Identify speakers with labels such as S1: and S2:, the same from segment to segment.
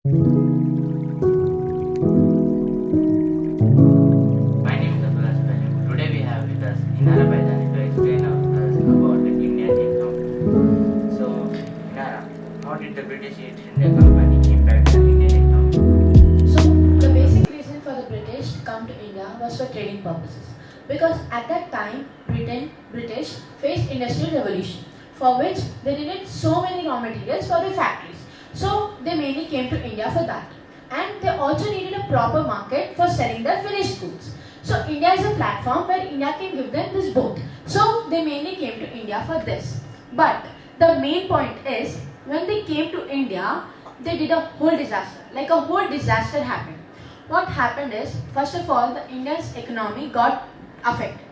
S1: My name is Abdullah Spelling. Today we have with us Inara Baidani to explain us about the Indian economy. So, Inara, how did the British East India Company impact the Indian economy?
S2: So, the basic reason for the British to come to India was for trading purposes. Because at that time, British faced industrial revolution, for which they needed so many raw materials for their factories. So, they mainly came to India for that. And they also needed a proper market for selling their finished goods. So, India is a platform where India can give them this both. So, they mainly came to India for this. But the main point is, when they came to India, they did a whole disaster. Like a whole disaster happened. What happened is, first of all, the India's economy got affected.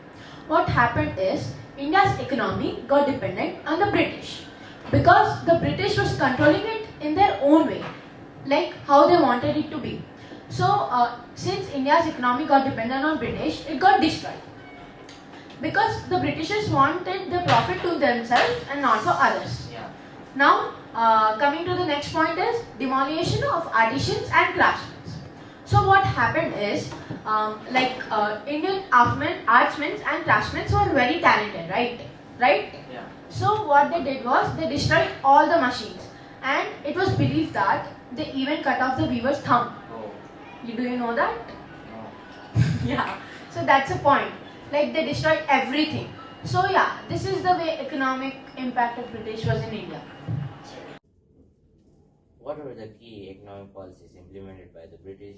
S2: What happened is, India's economy got dependent on the British. Because the British was controlling it in their own way, like how they wanted it to be. So, since India's economy got dependent on British, it got destroyed. Because the Britishers wanted the profit to themselves and not for others.
S1: Yeah.
S2: Now, coming to the next point is demolition of artisans and craftsmen. So what happened is, Indian artsmen and craftsmen were very talented, right? Right?
S1: Yeah.
S2: So what they did was they destroyed all the machines, and it was believed that they even cut off the weaver's thumb.
S1: Oh.
S2: Do you know that?
S1: No.
S2: Yeah. So that's a point. Like they destroyed everything. So yeah, this is the way economic impact of British was in India.
S1: What were the key economic policies implemented by the British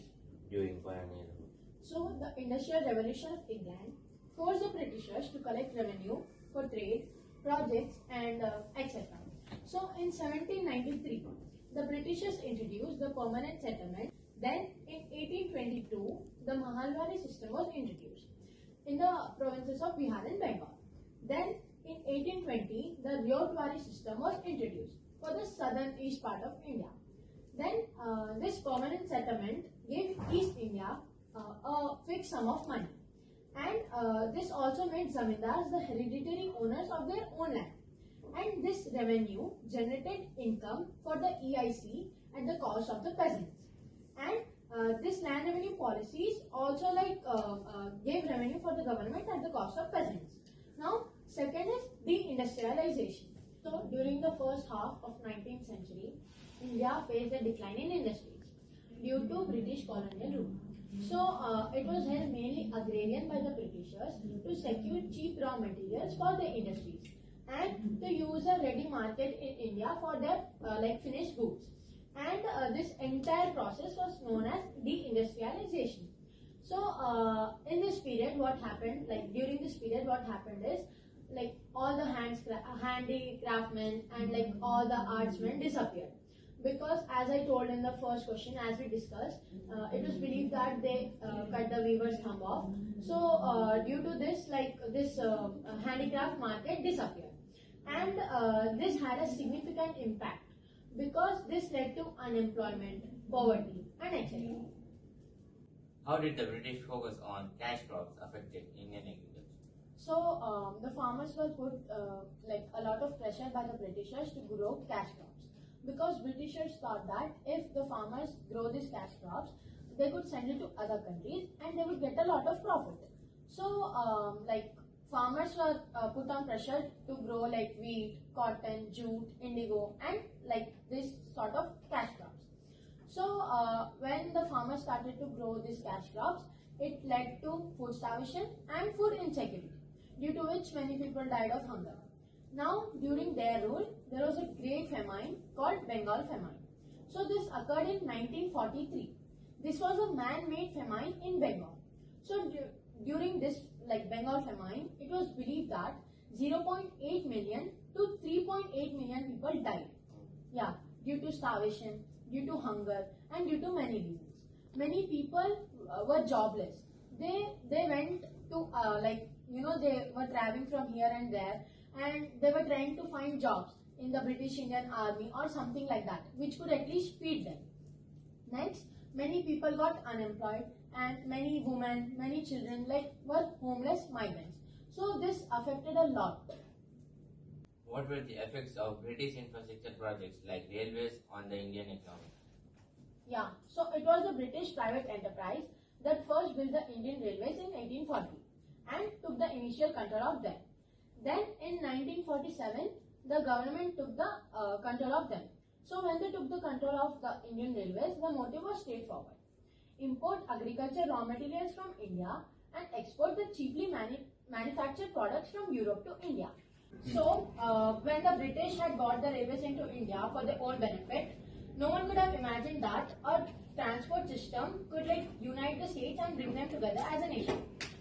S1: during colonial rule?
S2: So the Industrial Revolution of England forced the Britishers to collect revenue for trade, projects, and etc. So in 1793, the Britishers introduced the permanent settlement. Then in 1822, the Mahalwari system was introduced in the provinces of Bihar and Bengal. Then in 1820, the Ryotwari system was introduced for the southern east part of India. Then this permanent settlement gave East India a fixed sum of money. And this also made zamindars the hereditary owners of their own land. And this revenue generated income for the EIC at the cost of the peasants. And this land revenue policies also gave revenue for the government at the cost of peasants. Now, second is deindustrialization. So, during the first half of 19th century, India faced a decline in industries due to British colonial rule. So, it was held mainly agrarian by the Britishers to secure cheap raw materials for their industries and to use a ready market in India for their finished goods. And this entire process was known as deindustrialization. So, in this period, what happened? Like during this period, what happened is like all the handicraftsmen and like all the artsmen disappeared because, as I told in the first question, as we discussed, it was believed that they cut the weaver's thumb off. So, due to this, handicraft market disappeared, and this had a significant impact because this led to unemployment, poverty, and etc.
S1: How did the British focus on cash crops affected Indian agriculture?
S2: So the farmers were put a lot of pressure by the Britishers to grow cash crops because Britishers thought that if the farmers grow these cash crops, they could send it to other countries and they would get a lot of profit. So farmers were put on pressure to grow like wheat, cotton, jute, indigo, and like this sort of cash crops. So when the farmers started to grow these cash crops, it led to food starvation and food insecurity, due to which many people died of hunger. Now, during their rule, there was a great famine called Bengal famine. So this occurred in 1943. This was a man-made famine in Bengal. So during this Bengal famine, it was believed that 0.8 million to 3.8 million people died. Yeah, due to starvation, due to hunger, and due to many reasons. Many people were jobless. They went to they were traveling from here and there, and they were trying to find jobs in the British Indian Army or something like that, which could at least feed them. Next, many people got unemployed, and many women, many children were homeless migrants. So this affected a lot.
S1: What were the effects of British infrastructure projects like railways on the Indian economy?
S2: Yeah, so it was a British private enterprise that first built the Indian Railways in 1840 and took the initial control of them. Then in 1947, the government took the control of them. So when they took the control of the Indian Railways, the motive was straightforward. Import agriculture raw materials from India and export the cheaply manufactured products from Europe to India. So when the British had brought the railways into India for their own benefit, no one could have imagined that a transport system could unite the states and bring them together as a nation.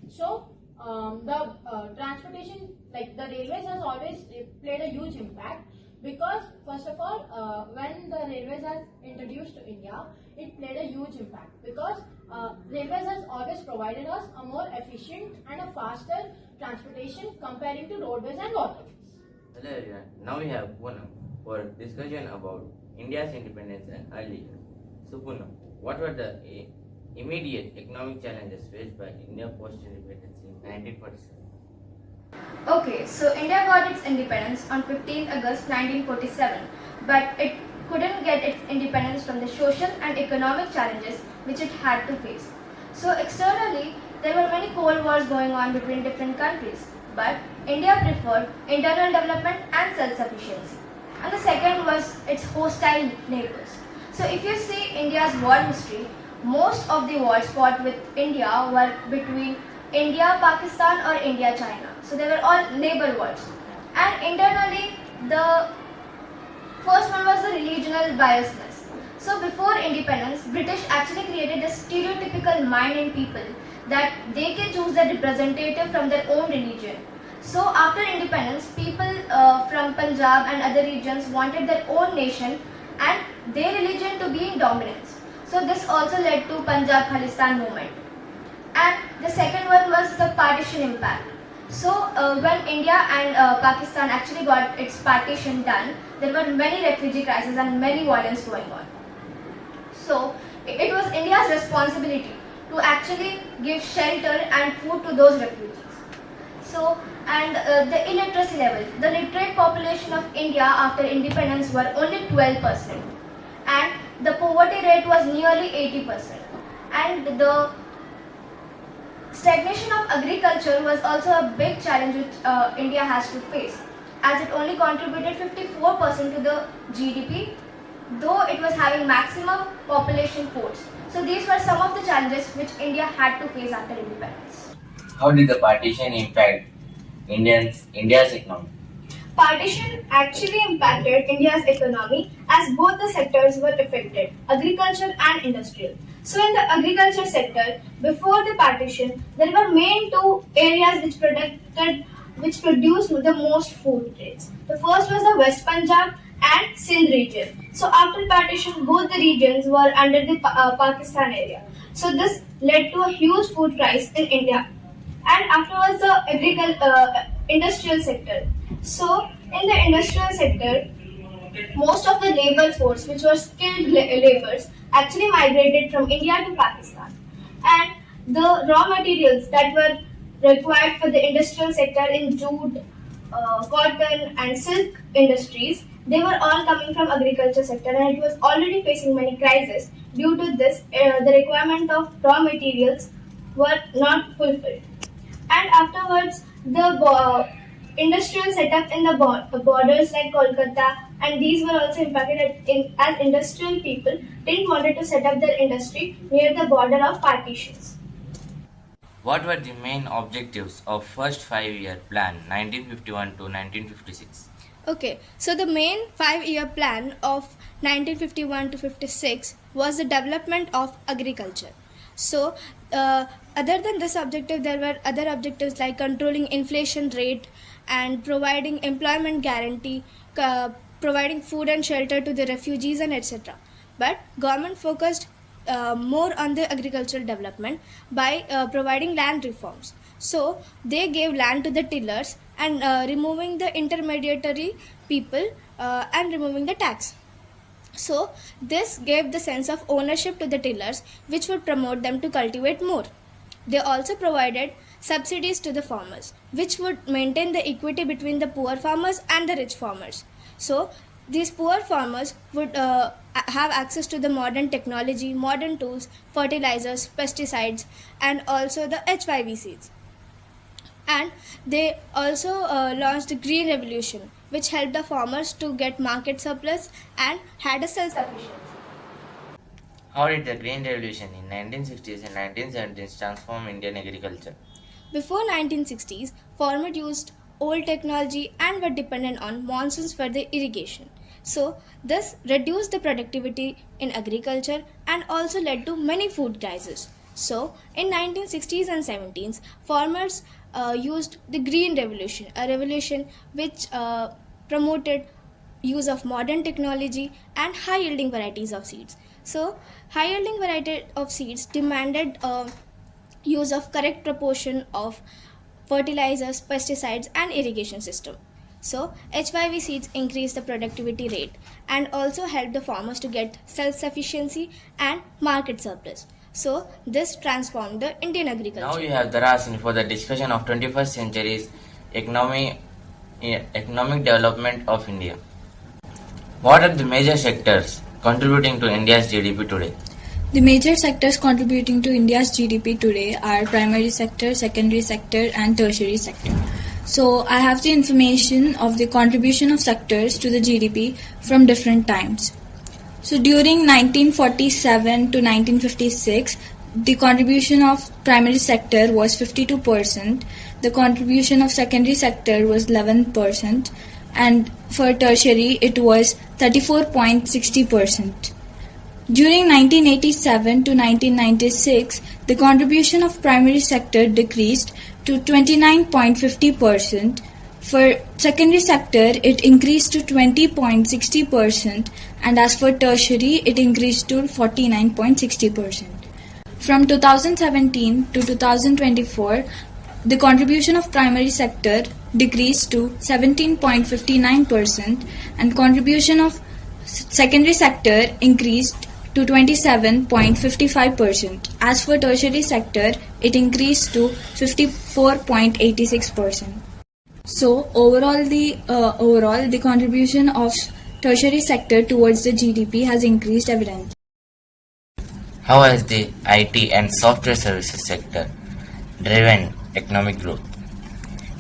S2: So the transportation, like the railways, has always played a huge impact because first of all, when the railways are introduced to India, it played a huge impact because railways has always provided us a more efficient and a faster transportation comparing to roadways and waterways.
S1: Hello everyone, now we have Poonam for discussion about India's independence and early years. So Poonam, what were the immediate economic challenges faced by India post-independence in 1947?
S3: Okay, so India got its independence on 15 August 1947, but it couldn't get its independence from the social and economic challenges which it had to face. So externally, there were many cold wars going on between different countries, but India preferred internal development and self-sufficiency. And the second was its hostile neighbors. So if you see India's war history, most of the wars fought with India were between India, Pakistan or India, China. So they were all neighbor wars. And internally, the first one was the regional biasness. So before independence, British actually created a stereotypical mind in people that they can choose their representative from their own religion. So after independence, people from Punjab and other regions wanted their own nation and their religion to be in dominance. So this also led to Punjab Khalistan movement. And the second one was the partition impact. So when India and Pakistan actually got its partition done, there were many refugee crises and many violence going on. So it was India's responsibility to actually give shelter and food to those refugees. So, and the illiteracy level, the literate population of India after independence were only 12%, and the poverty rate was nearly 80%, and the stagnation of agriculture was also a big challenge which India has to face, as it only contributed 54% to the GDP, though it was having maximum population force. So these were some of the challenges which India had to face after independence.
S1: How did the partition impact India's economy?
S3: Partition actually impacted India's economy as both the sectors were affected, agriculture and industrial. So in the agriculture sector, before the partition, there were main two areas which produced the most food grains. The first was the West Punjab and Sindh region. So after partition, both the regions were under the Pakistan area. So this led to a huge food crisis in India. And afterwards, the industrial sector. So in the industrial sector, most of the labor force, which were skilled laborers, actually migrated from India to Pakistan. And the raw materials that were required for the industrial sector in jute, cotton and silk industries, they were all coming from agriculture sector, and it was already facing many crises. Due to this, the requirement of raw materials were not fulfilled. And afterwards, the industrial setup in the borders like Kolkata, and these were also impacted as industrial people didn't wanted to set up their industry near the border of partitions.
S1: What were the main objectives of first 5-year plan 1951 to 1956?
S3: Okay, so the main 5-year plan of 1951 to 56 was the development of agriculture. So, other than this objective, there were other objectives like controlling inflation rate and providing employment guarantee, providing food and shelter to the refugees and etc. But government focused more on the agricultural development by providing land reforms. So they gave land to the tillers and removing the intermediary people and removing the tax. So this gave the sense of ownership to the tillers, which would promote them to cultivate more. They also provided subsidies to the farmers, which would maintain the equity between the poor farmers and the rich farmers. So These poor farmers would have access to the modern technology, modern tools, fertilizers, pesticides, and also the HYV seeds. And they also launched the Green Revolution, which helped the farmers to get market surplus and had a self-sufficiency.
S1: How did the Green Revolution in 1960s and 1970s transform Indian agriculture?
S3: Before 1960s, farmers used old technology and were dependent on monsoons for their irrigation. So, this reduced the productivity in agriculture and also led to many food crises. So, in 1960s and 70s, farmers used the Green Revolution, a revolution which promoted use of modern technology and high yielding varieties of seeds. So, high yielding variety of seeds demanded use of correct proportion of fertilizers, pesticides, and irrigation system. So, HYV seeds increase the productivity rate and also help the farmers to get self-sufficiency and market surplus. So, this transformed the Indian agriculture.
S1: Now you have Darasin for the discussion of 21st century's economic development of India. What are the major sectors contributing to India's GDP today?
S4: The major sectors contributing to India's GDP today are primary sector, secondary sector, and tertiary sector. So I have the information of the contribution of sectors to the GDP from different times. So during 1947 to 1956, the contribution of primary sector was 52%, the contribution of secondary sector was 11%, and for tertiary it was 34.60%. During 1987 to 1996, the contribution of primary sector decreased to 29.50%. For secondary sector, it increased to 20.60%, and as for tertiary, it increased to 49.60%. From 2017 to 2024, the contribution of primary sector decreased to 17.59%, and contribution of secondary sector increased to 27.55%. As for tertiary sector, it increased to 54.86%. So overall, the contribution of tertiary sector towards the GDP has increased evidently.
S1: How has the IT and software services sector driven economic growth?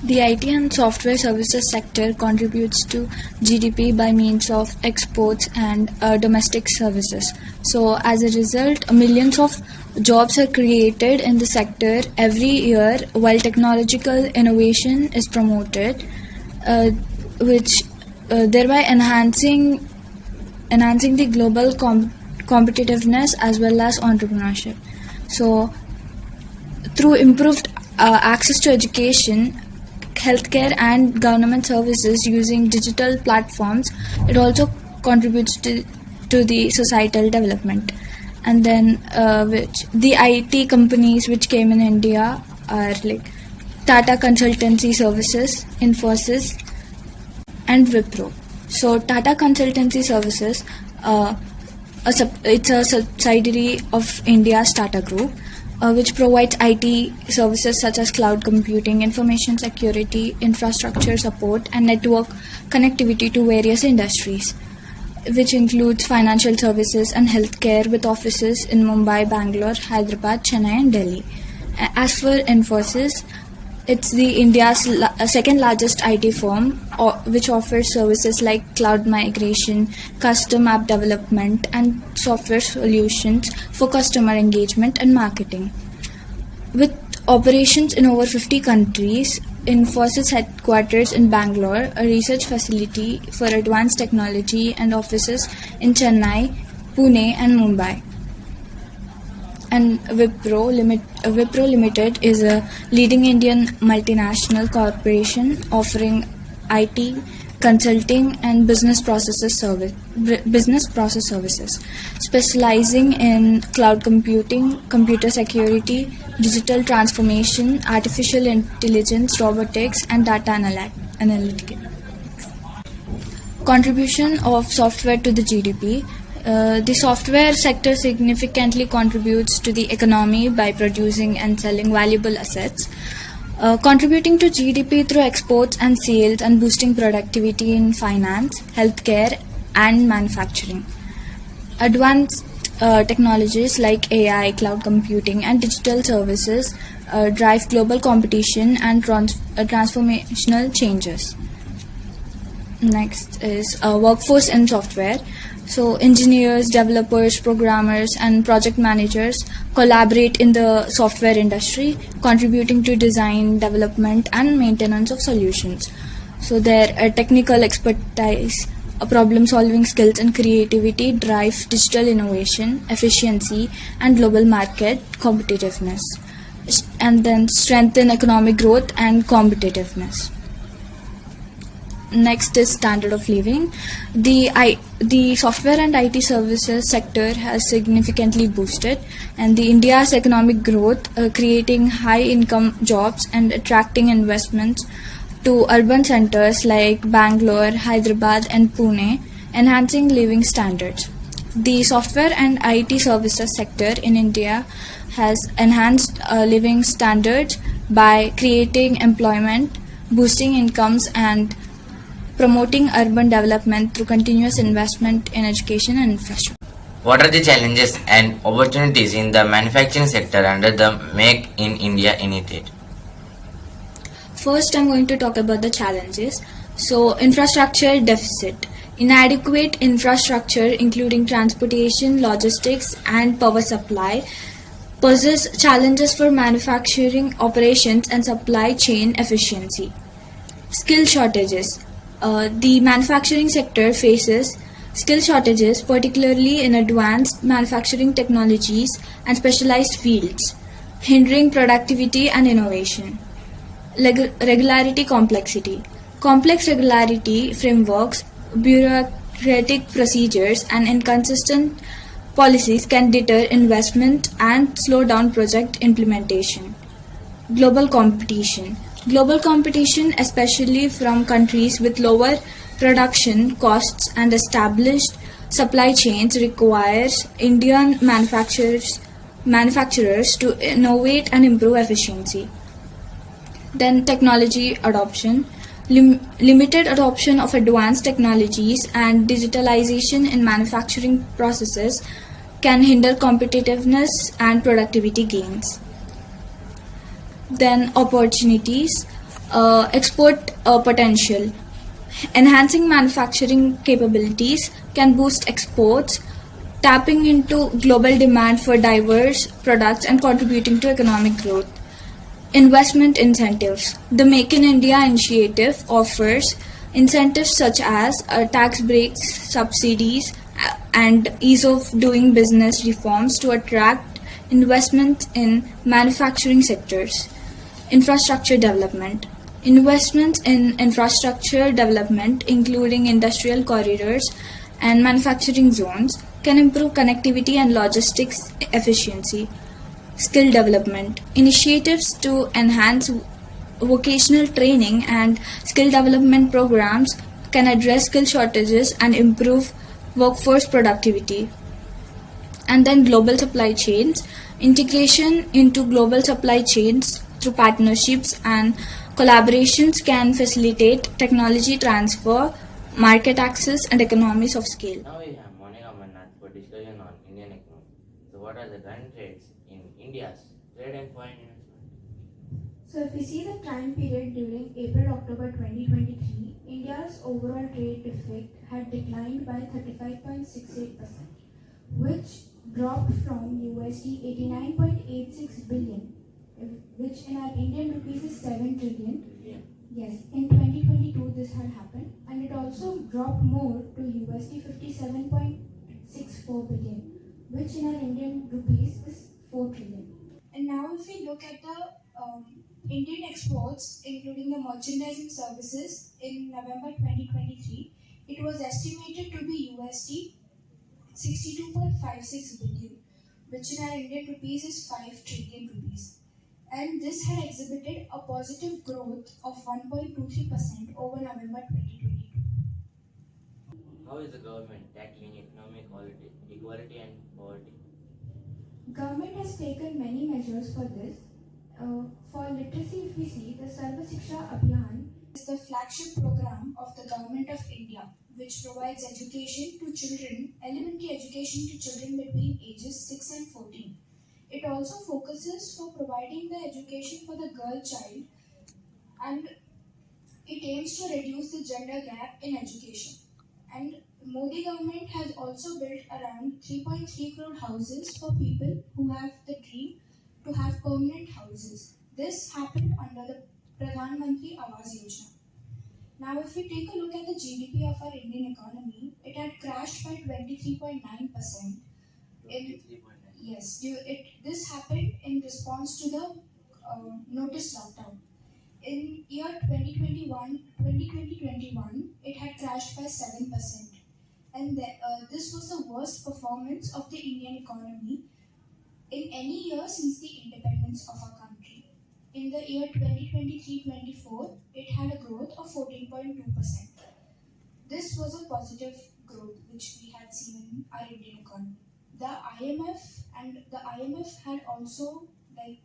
S4: The IT and software services sector contributes to GDP by means of exports and domestic services. So as a result, millions of jobs are created in the sector every year, while technological innovation is promoted, which thereby enhancing the global competitiveness as well as entrepreneurship. So through improved access to education, healthcare, and government services using digital platforms, it also contributes to the societal development. And then the IT companies which came in India are like Tata Consultancy Services, Infosys, and Wipro. So Tata Consultancy Services, it's a subsidiary of India's Tata Group, which provides IT services such as cloud computing, information security, infrastructure support, and network connectivity to various industries, which includes financial services and healthcare, with offices in Mumbai, Bangalore, Hyderabad, Chennai, and Delhi. As for Infosys, it's the India's second largest IT firm, which offers services like cloud migration, custom app development, and software solutions for customer engagement and marketing. With operations in over 50 countries, Infosys headquarters in Bangalore, a research facility for advanced technology, and offices in Chennai, Pune, and Mumbai. And Wipro Limited is a leading Indian multinational corporation offering IT, consulting, and business process services, specializing in cloud computing, computer security, digital transformation, artificial intelligence, robotics, and data analytics. Contribution of software to the GDP. The software sector significantly contributes to the economy by producing and selling valuable assets, contributing to GDP through exports and sales, and boosting productivity in finance, healthcare, and manufacturing. Advanced technologies like AI, cloud computing, and digital services drive global competition and transformational changes. Next is workforce in software. So, engineers, developers, programmers, and project managers collaborate in the software industry, contributing to design, development, and maintenance of solutions. So, their technical expertise, problem solving skills, and creativity drive digital innovation, efficiency, and global market competitiveness, and then strengthen economic growth and competitiveness. Next is standard of living. The software and IT services sector has significantly boosted, and the India's economic growth, creating high income jobs and attracting investments to urban centers like Bangalore, Hyderabad, and Pune, enhancing living standards. The software and IT services sector in India has enhanced living standards by creating employment, boosting incomes, and promoting urban development through continuous investment in education and infrastructure.
S1: What are the challenges and opportunities in the manufacturing sector under the Make in India initiative?
S4: First, I'm going to talk about the challenges. So, infrastructure deficit. Inadequate infrastructure, including transportation, logistics, and power supply, poses challenges for manufacturing operations and supply chain efficiency. Skill shortages. The manufacturing sector faces skill shortages, particularly in advanced manufacturing technologies and specialized fields, hindering productivity and innovation. Regularity complexity. Complex regularity frameworks, bureaucratic procedures, and inconsistent policies can deter investment and slow down project implementation. Global competition. Global competition, especially from countries with lower production costs and established supply chains, requires Indian manufacturers to innovate and improve efficiency. Then technology adoption. Limited adoption of advanced technologies and digitalization in manufacturing processes can hinder competitiveness and productivity gains. Then opportunities, export potential. Enhancing manufacturing capabilities can boost exports, tapping into global demand for diverse products and contributing to economic growth. Investment incentives. The Make in India initiative offers incentives such as tax breaks, subsidies, and ease of doing business reforms to attract investment in manufacturing sectors. Infrastructure development. Investments in infrastructure development, including industrial corridors and manufacturing zones, can improve connectivity and logistics efficiency. Skill development. Initiatives to enhance vocational training and skill development programs can address skill shortages and improve workforce productivity. And then global supply chains. Integration into global supply chains through partnerships and collaborations can facilitate technology transfer, market access, and economies of scale.
S1: Now we have Monica Mannath for discussion on Indian economy. So what are the current rates in India's trade and foreign investment?
S5: So if we see the time period during April-October 2023, India's overall trade deficit had declined by 35.68%, which dropped from USD 89.86 billion, which in our Indian rupees is 7 trillion. Yes, in 2022 this had happened, and it also dropped more to USD 57.64 billion, which in our Indian rupees is 4 trillion. And now if we look at the Indian exports, including the merchandise and services, in November 2023, it was estimated to be USD 62.56 billion, which in our Indian rupees is 5 trillion rupees. And this had exhibited a positive growth of 1.23% over November 2022.
S1: How is the government tackling economic equality and poverty?
S5: Government has taken many measures for this. For literacy, if we see, the Sarva Shiksha Abhiyan is the flagship program of the Government of India, which provides education to children, elementary education to children between ages 6 and 14. It also focuses for providing the education for the girl child, and it aims to reduce the gender gap in education. And Modi government has also built around 3.3 crore houses for people who have the dream to have permanent houses. This happened under the Pradhan Mantri Awas Yojana. Now, if we take a look at the GDP of our Indian economy, it had crashed by 23.9%. Yes, this happened in response to the notice lockdown. In year 2021, it had crashed by 7%. And this was the worst performance of the Indian economy in any year since the independence of our country. In the year 2023-24, it had a growth of 14.2%. This was a positive growth which we had seen in our Indian economy. The IMF had also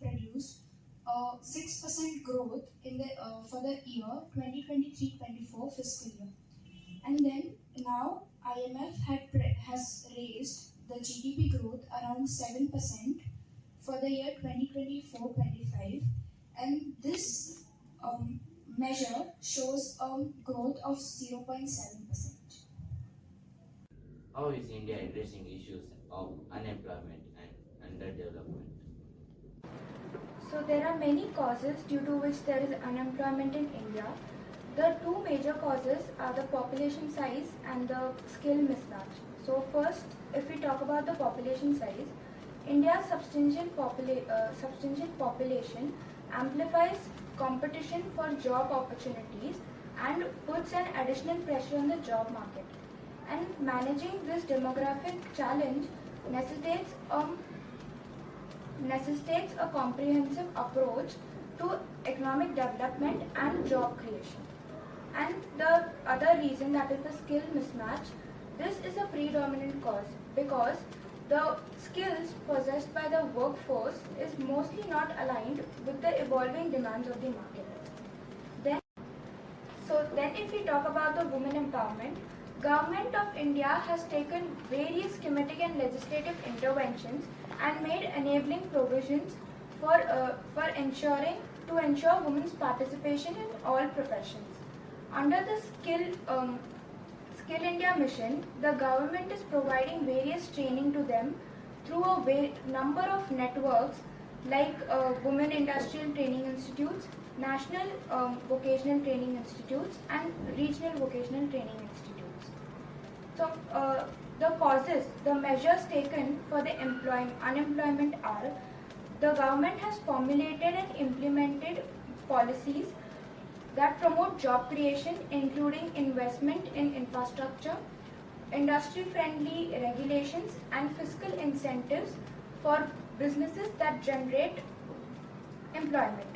S5: produced a 6% growth in the for the year 2023-24 fiscal year. And then now IMF has raised the GDP growth around 7% for the year 2024-25, and this measure shows a growth of 0.7%.
S1: How is India addressing issues of unemployment and underdevelopment?
S3: So there are many causes due to which there is unemployment in India. The two major causes are the population size and the skill mismatch. So first, if we talk about the population size, India's substantial population amplifies competition for job opportunities and puts an additional pressure on the job market. And managing this demographic challenge necessitates a comprehensive approach to economic development and job creation. And the other reason, that is the skill mismatch, this is a predominant cause because the skills possessed by the workforce is mostly not aligned with the evolving demands of the market. Then if we talk about the women empowerment, Government of India has taken various schematic and legislative interventions and made enabling provisions for ensure women's participation in all professions. Under the Skill India mission, the government is providing various training to them through a number of networks like Women Industrial Training Institutes, National Vocational Training Institutes, and Regional Vocational Training Institutes. So the measures taken for the unemployment are: the government has formulated and implemented policies that promote job creation, including investment in infrastructure, industry-friendly regulations, and fiscal incentives for businesses that generate employment.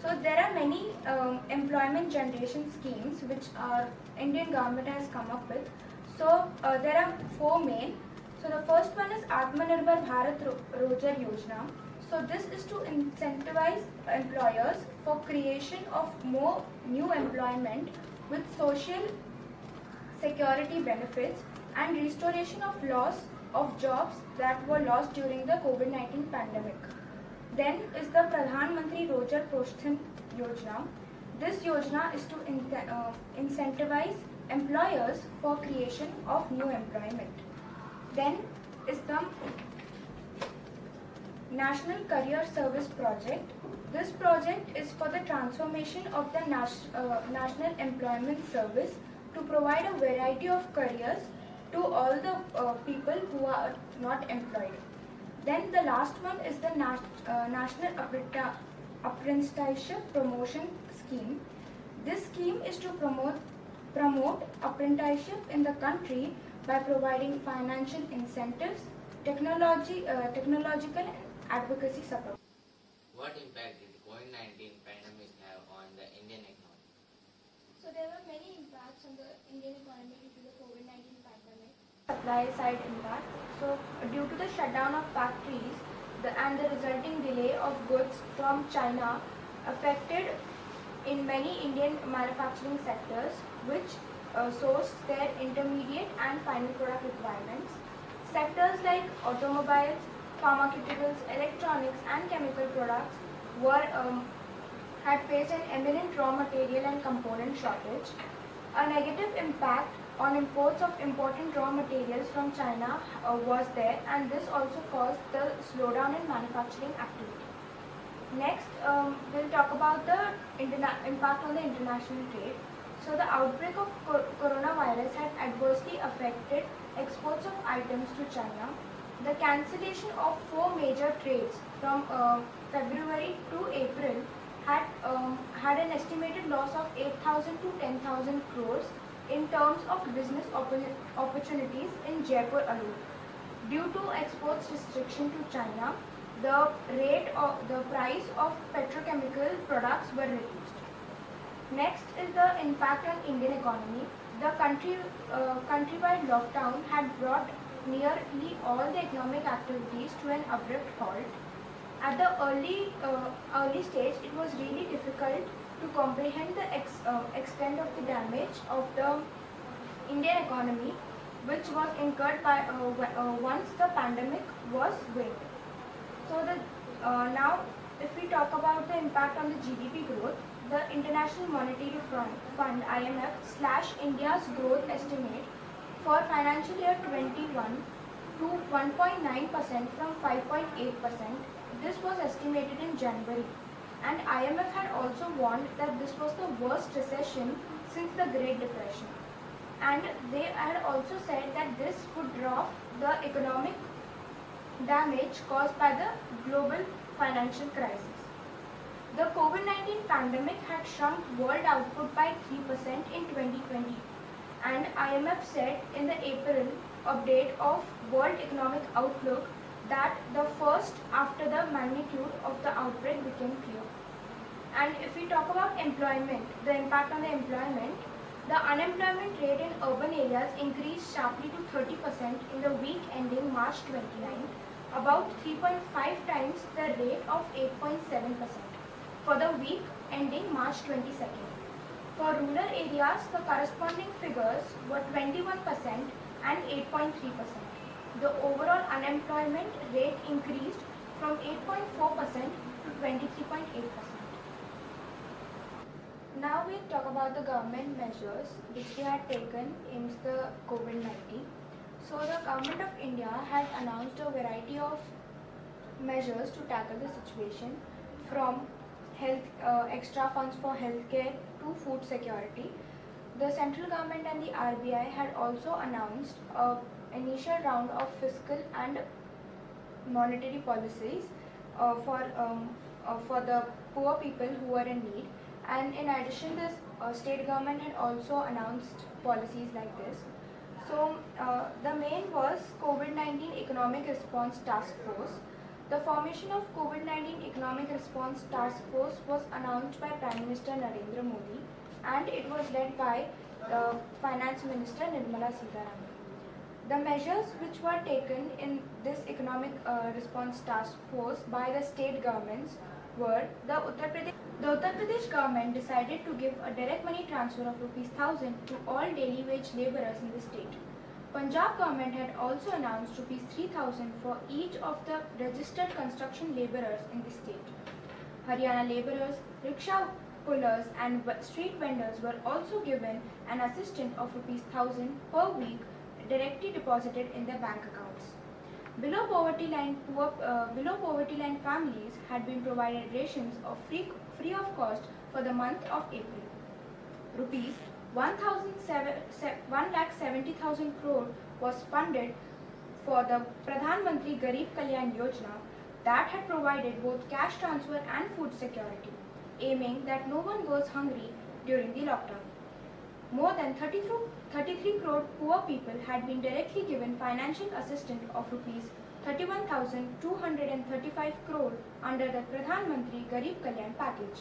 S3: So there are many employment generation schemes which our Indian government has come up with. So there are four main. So the first one is Atmanirbhar Bharat Rojar Yojana. So this is to incentivize employers for creation of more new employment with social security benefits and restoration of loss of jobs that were lost during the COVID-19 pandemic. Then is the Pradhan Mantri Rojar Proshthan Yojana. This yojana is to incentivize employers for creation of new employment. Then is the National Career Service Project. This project is for the transformation of the National Employment Service to provide a variety of careers to all the people who are not employed. Then the last one is the National Apprenticeship Promotion Scheme. This scheme is to promote apprenticeship in the country by providing financial incentives, technological and advocacy support.
S1: What impact did COVID-19 pandemic have on the Indian economy?
S3: So there were many impacts on the Indian economy due to the COVID-19 pandemic. Supply side impact. So due to the shutdown of factories and the resulting delay of goods from China affected in many Indian manufacturing sectors, which sourced their intermediate and final product requirements. Sectors like automobiles, pharmaceuticals, electronics, and chemical products were had faced an imminent raw material and component shortage. A negative impact on imports of important raw materials from China was there, and this also caused the slowdown in manufacturing activity. Next, we'll talk about the impact on the international trade. So the outbreak of coronavirus had adversely affected exports of items to China. The cancellation of 4 major trades from February to April had an estimated loss of 8,000 to 10,000 crores in terms of business opportunities in Jaipur alone. Due to exports restriction to China, the price of petrochemical products were reduced. Next is the impact on Indian economy. The countrywide lockdown had brought nearly all the economic activities to an abrupt halt. At the early stage, it was really difficult to comprehend the extent of the damage of the Indian economy, which was incurred by once the pandemic was waived. So now, if we talk about the impact on the GDP growth, the International Monetary Fund (IMF) slashed India's growth estimate for financial year 21 to 1.9% from 5.8%. This was estimated in January, and IMF had also warned that this was the worst recession since the Great Depression. And they had also said that this would dwarf the economic damage caused by the global financial crisis. The COVID-19 pandemic had shrunk world output by 3% in 2020, and IMF said in the April update of World Economic Outlook that the first after the magnitude of the outbreak became clear. And if we talk about employment, the impact on the employment, the unemployment rate in urban areas increased sharply to 30% in the week ending March 29, about 3.5 times the rate of 8.7% for the week ending March 22nd. For rural areas, the corresponding figures were 21% and 8.3%. The overall unemployment rate increased from 8.4% to 23.8%. Now we'll talk about the government measures which they had taken against the COVID-19. So the government of India had announced a variety of measures to tackle the situation, from extra funds for healthcare to food security. The central government and the RBI had also announced an initial round of fiscal and monetary policies for the poor people who were in need. And in addition, this state government had also announced policies like this. So the main was COVID-19 Economic Response Task Force. The formation of COVID-19 Economic Response Task Force was announced by Prime Minister Narendra Modi, and it was led by Finance Minister Nirmala Sitharaman. The measures which were taken in this Economic Response Task Force by the state governments were the Uttar Pradesh government decided to give a direct money transfer of ₹1,000 to all daily wage labourers in the state. Punjab government had also announced ₹3,000 for each of the registered construction labourers in the state. Haryana labourers, rickshaw pullers and street vendors were also given an assistance of ₹1,000 per week directly deposited in their bank accounts. Below poverty line families had been provided rations of free of cost for the month of April. Rupees 1,70,000 crore was funded for the Pradhan Mantri Garib Kalyan Yojana that had provided both cash transfer and food security, aiming that no one goes hungry during the lockdown. More than 33 crore poor people had been directly given financial assistance of rupees 31,235 crore under the Pradhan Mantri Garib Kalyan package.